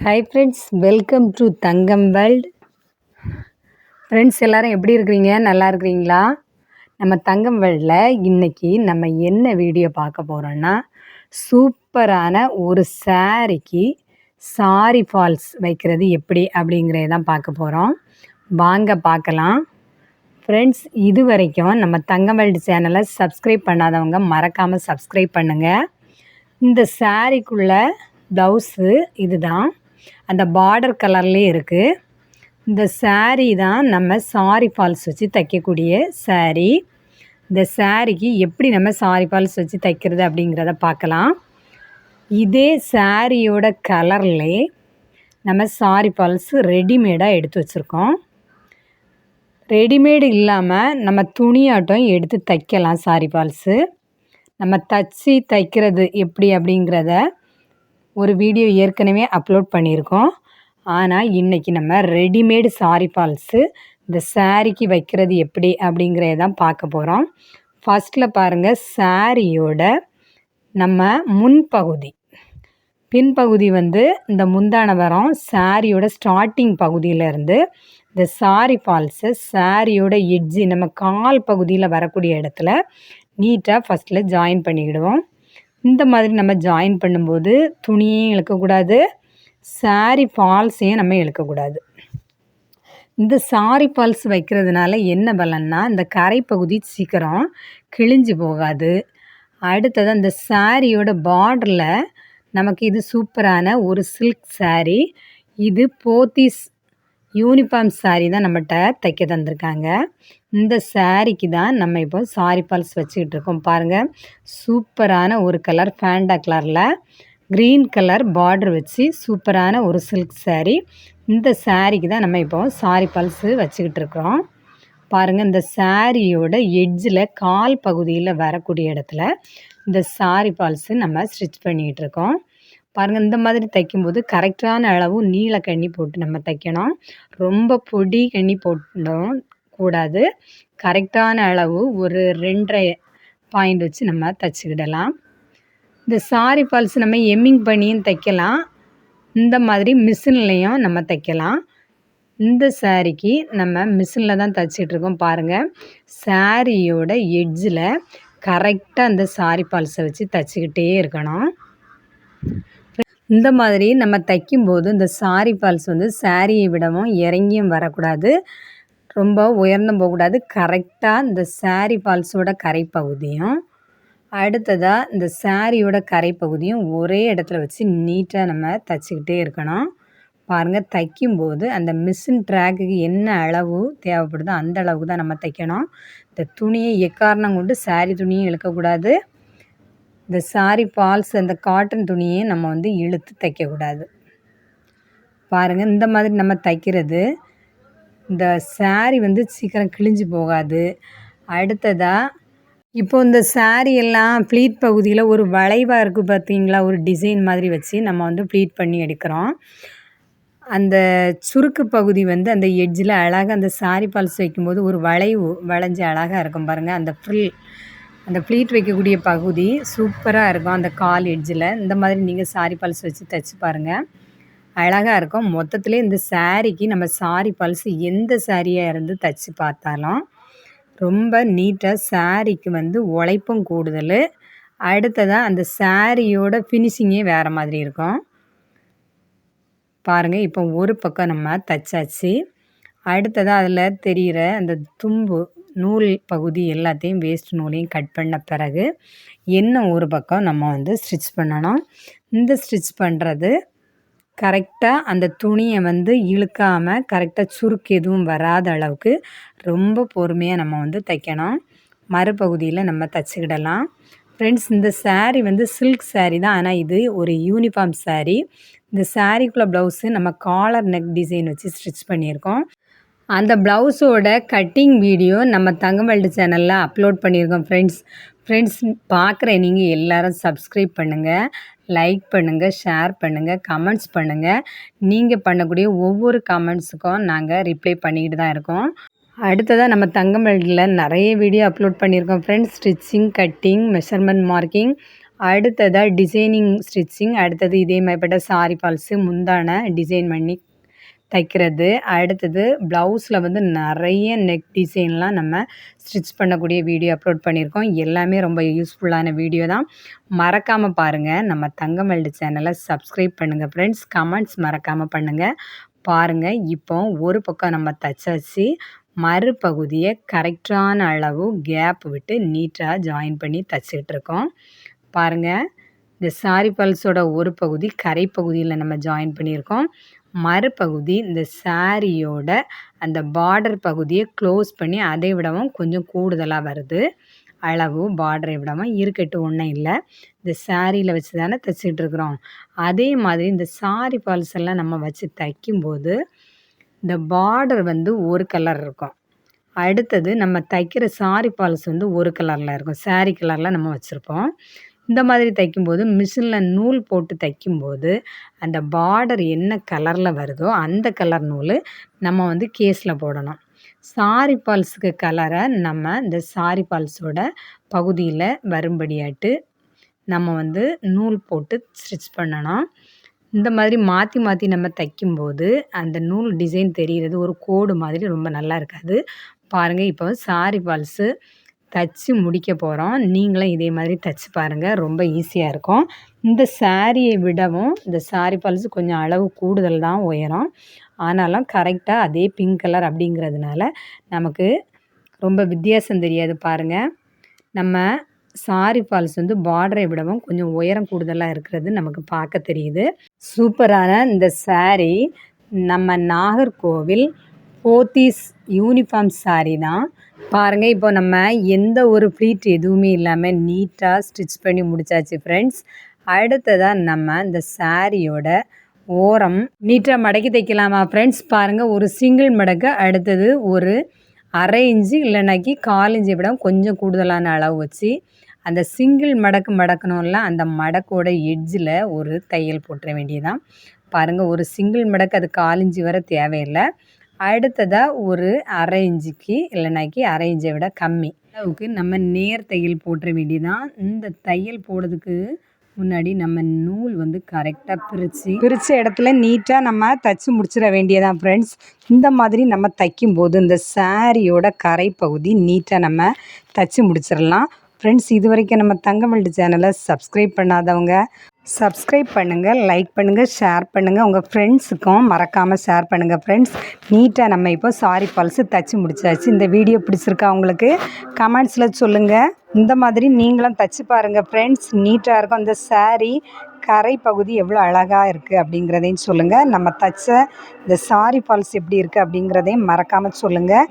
Hi friends, welcome to Thangam world. Friends எல்லோரும் எப்படி இருக்கிறீங்க? நல்லா இருக்கிறீங்களா? நம்ம தங்கம் வேர்ல்டில் இன்றைக்கி நம்ம என்ன வீடியோ பார்க்க போகிறோன்னா, சூப்பரான ஒரு சாரிக்கு சாரி ஃபால்ஸ் வைக்கிறது எப்படி அப்படிங்கிறத தான் பார்க்க போகிறோம். வாங்க பார்க்கலாம். ஃப்ரெண்ட்ஸ், இது வரைக்கும் நம்ம தங்கம் வேர்ல்டு சேனலை சப்ஸ்கிரைப் பண்ணாதவங்க மறக்காமல் சப்ஸ்கிரைப் பண்ணுங்கள். இந்த சாரிக்குள்ள ப்ளவுஸு இதுதான், அந்த பார்டர் கலர்லேயே இருக்குது. இந்த சாரீ தான் நம்ம சாரி ஃபால்ஸ் வச்சு தைக்கக்கூடிய சாரீ. இந்த சாரிக்கு எப்படி நம்ம சாரி ஃபால்ஸ் வச்சு தைக்கிறது அப்படிங்கிறத பார்க்கலாம். இதே சாரியோட கலர்லே நம்ம சாரி ஃபால்ஸ் ரெடிமேடாக எடுத்து வச்சுருக்கோம். ரெடிமேடு இல்லாமல் நம்ம துணியாட்டம் எடுத்து தைக்கலாம். சாரி ஃபால்ஸு நம்ம தச்சு தைக்கிறது எப்படி அப்படிங்கிறத ஒரு வீடியோ ஏற்கனவே அப்லோட் பண்ணியிருக்கோம். ஆனால் இன்றைக்கி நம்ம ரெடிமேடு சாரி ஃபால்ஸு இந்த சாரிக்கு வைக்கிறது எப்படி அப்படிங்கிறத தான் பார்க்க போகிறோம். ஃபஸ்ட்டில் பாருங்கள், சாரியோட நம்ம முன்பகுதி, பின்பகுதி இந்த முந்தான வரம் சாரியோட ஸ்டார்டிங் பகுதியிலேருந்து இந்த சாரி ஃபால்ஸை சாரியோட எட்ஜி நம்ம கால் பகுதியில் வரக்கூடிய இடத்துல நீட்டாக ஃபஸ்ட்டில் ஜாயின் பண்ணிக்கிடுவோம். இந்த மாதிரி நம்ம ஜாயின் பண்ணும்போது துணியையும் இழுக்கக்கூடாது, சாரி ஃபால்ஸையும் நம்ம இழுக்கக்கூடாது. இந்த சாரி ஃபால்ஸ் வைக்கிறதுனால என்ன பலன்னா, இந்த கரைப்பகுதி சீக்கிரம் கிழிஞ்சு போகாது. அடுத்தது அந்த சாரியோட பார்டரில் நமக்கு இது சூப்பரான ஒரு சில்க் சாரீ. இது போத்தீஸ் யூனிஃபார்ம் சாரீ தான் நம்மகிட்ட தைக்க தந்திருக்காங்க. இந்த சாரிக்கு தான் நம்ம இப்போ சாரி ஃபால்ஸ் வச்சுக்கிட்டு இருக்கோம். பாருங்கள், சூப்பரான ஒரு கலர் ஃபேண்டா கலரில் க்ரீன் கலர் பார்டர் வச்சு சூப்பரான ஒரு சில்க் சாரீ. இந்த சாரிக்கு தான் நம்ம இப்போ சாரி ஃபால்ஸு வச்சுக்கிட்டு இருக்கிறோம். பாருங்கள், இந்த சாரியோட எட்ஜில் கால் பகுதியில் வரக்கூடிய இடத்துல இந்த சாரி ஃபால்ஸு நம்ம ஸ்டிச் பண்ணிகிட்டு இருக்கோம். பாருங்கள், இந்த மாதிரி தைக்கும்போது கரெக்டான அளவு நீல கண்ணி போட்டு நம்ம தைக்கணும். ரொம்ப பொடி கண்ணி போட்டோம் கூடாது. கரெக்டான அளவு ஒரு 2.5 பாயிண்ட் வச்சு நம்ம தைச்சிக்கிடலாம். இந்த சாரி ஃபால்ஸ் நம்ம எம்மிங் பண்ணியும் தைக்கலாம், இந்த மாதிரி மிஷின்லேயும் நம்ம தைக்கலாம். இந்த சாரிக்கு நம்ம மிஷினில் தான் தைச்சிட்ருக்கோம். பாருங்கள், சாரியோட எட்ஜில் கரெக்டாக அந்த சாரி ஃபால்ஸை வச்சு தைச்சிக்கிட்டே இருக்கணும். இந்த மாதிரி நம்ம தைக்கும்போது இந்த சாரி ஃபால்ஸ் சாரியை விடவும் இறங்கியும் வரக்கூடாது, ரொம்ப உயர்ந்தும் போகக்கூடாது. கரெக்டாக இந்த சாரி ஃபால்ஸோட கரைப்பகுதியும் அடுத்ததாக இந்த சாரியோட கரைப்பகுதியும் ஒரே இடத்துல வச்சு நீட்டாக நம்ம தைச்சிக்கிட்டே இருக்கணும். பாருங்கள், தைக்கும்போது அந்த மிஷின் ட்ராக்குக்கு என்ன அளவு தேவைப்படுதோ அந்த அளவுக்கு தான் நம்ம தைக்கணும். இந்த துணியை எக்காரணம் கொண்டு சாரி துணியும் இழுக்கக்கூடாது, இந்த சாரி ஃபால்ஸ் அந்த காட்டன் துணியை நம்ம இழுத்து தைக்கக்கூடாது. பாருங்கள், இந்த மாதிரி நம்ம தைக்கிறது இந்த சாரி சீக்கிரம் கிழிஞ்சு போகாது. அடுத்ததாக இப்போ இந்த சாரி எல்லாம் ப்ளீட் பகுதியில் ஒரு வளைவாக இருக்குது பார்த்தீங்களா, ஒரு டிசைன் மாதிரி வச்சு நம்ம ப்ளீட் பண்ணி எடுக்கிறோம். அந்த சுருக்கு பகுதி அந்த எட்ஜில் அழகாக அந்த சாரி ஃபால்ஸ் வைக்கும்போது ஒரு வளைவு வளைஞ்சு அழகாக இருக்கும். பாருங்கள், அந்த ப்ளீட் வைக்கக்கூடிய பகுதி சூப்பராக இருக்கும். அந்த கால் எட்ஜில் இந்த மாதிரி நீங்கள் சாரி ஃபால்ஸ் வச்சு தைச்சி பாருங்கள், அழகாக இருக்கும். மொத்தத்திலே இந்த சாரிக்கு நம்ம சாரி ஃபால்ஸ் எந்த சாரியாக இருந்து தைச்சி பார்த்தாலும் ரொம்ப நீட்டாக, சாரிக்கு உழைப்பும் கூடுதல். அடுத்ததாக அந்த சாரியோட ஃபினிஷிங்கே வேறு மாதிரி இருக்கும். பாருங்கள், இப்போ ஒரு பக்கம் நம்ம தைச்சாச்சு. அடுத்ததாக அதில் தெரிகிற அந்த தும்பு நூல் பகுதி எல்லாத்தையும் வேஸ்ட் நூலையும் கட் பண்ண பிறகு இன்னும் ஒரு பக்கம் நம்ம ஸ்டிச் பண்ணணும். இந்த ஸ்டிச் பண்ணுறது கரெக்டாக அந்த துணியை இழுக்காமல் கரெக்டாக சுருக்கு எதுவும் வராத அளவுக்கு ரொம்ப பொறுமையாக நம்ம தைக்கணும். மறுபகுதியில் நம்ம தைச்சிக்கிடலாம். ஃப்ரெண்ட்ஸ், இந்த சாரீ சில்க் சாரீ தான், ஆனால் இது ஒரு யூனிஃபார்ம் சாரீ. இந்த சாரீக்குள்ளே ப்ளவுஸு நம்ம காலர் நெக் டிசைன் வச்சு ஸ்டிச் பண்ணியிருக்கோம். அந்த ப்ளவுஸோட கட்டிங் வீடியோ நம்ம தங்கம் வேர்ல்டு சேனலில் அப்லோட் பண்ணியிருக்கோம். ஃப்ரெண்ட்ஸ் பார்க்குற நீங்கள் எல்லோரும் சப்ஸ்கிரைப் பண்ணுங்கள், லைக் பண்ணுங்கள், ஷேர் பண்ணுங்கள், கமெண்ட்ஸ் பண்ணுங்கள். நீங்கள் பண்ணக்கூடிய ஒவ்வொரு கமெண்ட்ஸுக்கும் நாங்கள் ரிப்ளை பண்ணிக்கிட்டு தான் இருக்கோம். அடுத்ததாக நம்ம தங்கம் வேர்ல்டில் நிறைய வீடியோ அப்லோட் பண்ணியிருக்கோம் friends. Stitching, cutting, measurement marking, அடுத்ததாக டிசைனிங் ஸ்டிச்சிங். அடுத்தது இதே மாதிரிப்பட்ட சாரி ஃபால்ஸு முந்தான டிசைன் பண்ணி தைக்கிறது. அடுத்தது ப்ளவுஸில் வந்து நிறைய நெக் டிசைன்லாம் நம்ம ஸ்டிச் பண்ணக்கூடிய வீடியோ அப்லோட் பண்ணியிருக்கோம். எல்லாமே ரொம்ப யூஸ்ஃபுல்லான வீடியோ தான். மறக்காமல் பாருங்கள். நம்ம தங்கமல்டு சேனலை சப்ஸ்கிரைப் பண்ணுங்கள் ஃப்ரெண்ட்ஸ். கமெண்ட்ஸ் மறக்காமல் பண்ணுங்கள். பாருங்கள், இப்போ ஒரு பக்கம் நம்ம தைச்சாச்சு. மறுபகுதியை கரெக்டான அளவு கேப் விட்டு நீட்டாக ஜாயின் பண்ணி தைச்சிட்ருக்கோம். பாருங்கள், இந்த சாரி ஃபால்ஸோட ஒரு பகுதி கரை பகுதியில் நம்ம ஜாயின் பண்ணியிருக்கோம். மறுபகுதி இந்த சாரியோட அந்த பார்டர் பகுதியை க்ளோஸ் பண்ணி அதை விடவும் கொஞ்சம் கூடுதலாக வருது. அளவு பார்டரை விடவும் இருக்கட்டும், ஒன்றும் இல்லை. இந்த சாரியில் வச்சு தானே தைச்சிட்ருக்குறோம். அதே மாதிரி இந்த சாரி ஃபால்ஸ் எல்லாம் நம்ம வச்சு தைக்கும்போது இந்த பார்டர் வந்து ஒரு கலர் இருக்கும். அடுத்தது நம்ம தைக்கிற சாரி ஃபால்ஸ் வந்து ஒரு கலரில் இருக்கும். சாரி கலரில் நம்ம வச்சுருப்போம். இந்த மாதிரி தைக்கும்போது மிஷினில் நூல் போட்டு தைக்கும்போது அந்த பார்டர் என்ன கலரில் வருதோ அந்த கலர் நூல் நம்ம வந்து கேஸில் போடணும். சாரி ஃபால்ஸுக்கு கலரை நம்ம இந்த சாரி ஃபால்ஸோட பகுதியில் வரும்படியாட்டு நம்ம வந்து நூல் போட்டு ஸ்டிச் பண்ணணும். இந்த மாதிரி மாற்றி மாற்றி நம்ம தைக்கும்போது அந்த நூல் டிசைன் தெரிகிறது ஒரு கோடு மாதிரி ரொம்ப நல்லா இருக்காது. பாருங்கள், இப்போ சாரி ஃபால்ஸு தைச்சி முடிக்க போகிறோம். நீங்களும் இதே மாதிரி தைச்சி பாருங்கள், ரொம்ப ஈஸியாக இருக்கும். இந்த சாரியை விடவும் இந்த சாரி ஃபால்ஸு கொஞ்சம் அளவு கூடுதல் தான் உயரம். ஆனாலும் கரெக்டாக அதே பிங்க் கலர் அப்படிங்கிறதுனால நமக்கு ரொம்ப வித்தியாசம் தெரியாது. பாருங்கள், நம்ம சாரி ஃபால்ஸ் வந்து பார்டரை விடவும் கொஞ்சம் உயரம் கூடுதலாக இருக்கிறது நமக்கு பார்க்க தெரியுது. சூப்பரான இந்த சாரி நம்ம நாகர்கோவில் போத்தீஸ் யூனிஃபார்ம் சாரி தான். பாருங்கள், இப்போ நம்ம எந்த ஒரு ப்ளீட் எதுவுமே இல்லாமல் நீட்டாக ஸ்டிச் பண்ணி முடிச்சாச்சு ஃப்ரெண்ட்ஸ். அடுத்ததாக நம்ம இந்த சாரியோட ஓரம் நீட்டாக மடக்கி தைக்கலாமா ஃப்ரெண்ட்ஸ்? பாருங்கள், ஒரு சிங்கிள் மடக்கு, அடுத்தது ஒரு அரை இன்ச்சு இல்லைனாக்கி 1/4 இன்ச்சை விட கொஞ்சம் கூடுதலான அளவு வச்சு அந்த சிங்கிள் மடக்கு மடக்கணும்ல, அந்த மடக்கோட எட்ஜில் ஒரு தையல் போட்டுற வேண்டியதான். பாருங்கள், ஒரு சிங்கிள் மடக்கு அது 1/4 இன்ச்சு வர தேவையில்லை. அடுத்ததாக ஒரு அரை இன்ச்சுக்கு இல்லைனாக்கி அரை இன்ச்சை விட கம்மி அளவுக்கு நம்ம நேர் தையல் போட்டுற வேண்டியதான். இந்த தையல் போடுறதுக்கு முன்னாடி நம்ம நூல் வந்து கரெக்டாக பிரித்த இடத்துல நீட்டாக நம்ம தைச்சி முடிச்சிட வேண்டியதான் ஃப்ரெண்ட்ஸ். இந்த மாதிரி நம்ம தைக்கும்போது இந்த சாரியோட கரை பகுதி நீட்டாக நம்ம தைச்சி முடிச்சிடலாம் ஃப்ரெண்ட்ஸ். இது வரைக்கும் நம்ம தங்கமல்டு சேனலை சப்ஸ்கிரைப் பண்ணாதவங்க சப்ஸ்கிரைப் பண்ணுங்கள், லைக் பண்ணுங்கள், ஷேர் பண்ணுங்கள். உங்கள் ஃப்ரெண்ட்ஸுக்கும் மறக்காமல் ஷேர் பண்ணுங்கள் ஃப்ரெண்ட்ஸ். நீட்டாக நம்ம இப்போ சாரி ஃபால்ஸு தைச்சி முடிச்சாச்சு. இந்த வீடியோ பிடிச்சிருக்கா உங்களுக்கு? கமெண்ட்ஸில் சொல்லுங்கள். இந்த மாதிரி நீங்களும் தைச்சி பாருங்கள் ஃப்ரெண்ட்ஸ். நீட்டாக இருக்கும். இந்த சாரி கரை பகுதி எவ்வளோ அழகாக இருக்குது அப்படிங்கிறதையும் சொல்லுங்கள். நம்ம தைச்ச இந்த சாரி ஃபால்ஸ் எப்படி இருக்குது அப்படிங்கிறதையும் மறக்காமல் சொல்லுங்கள்.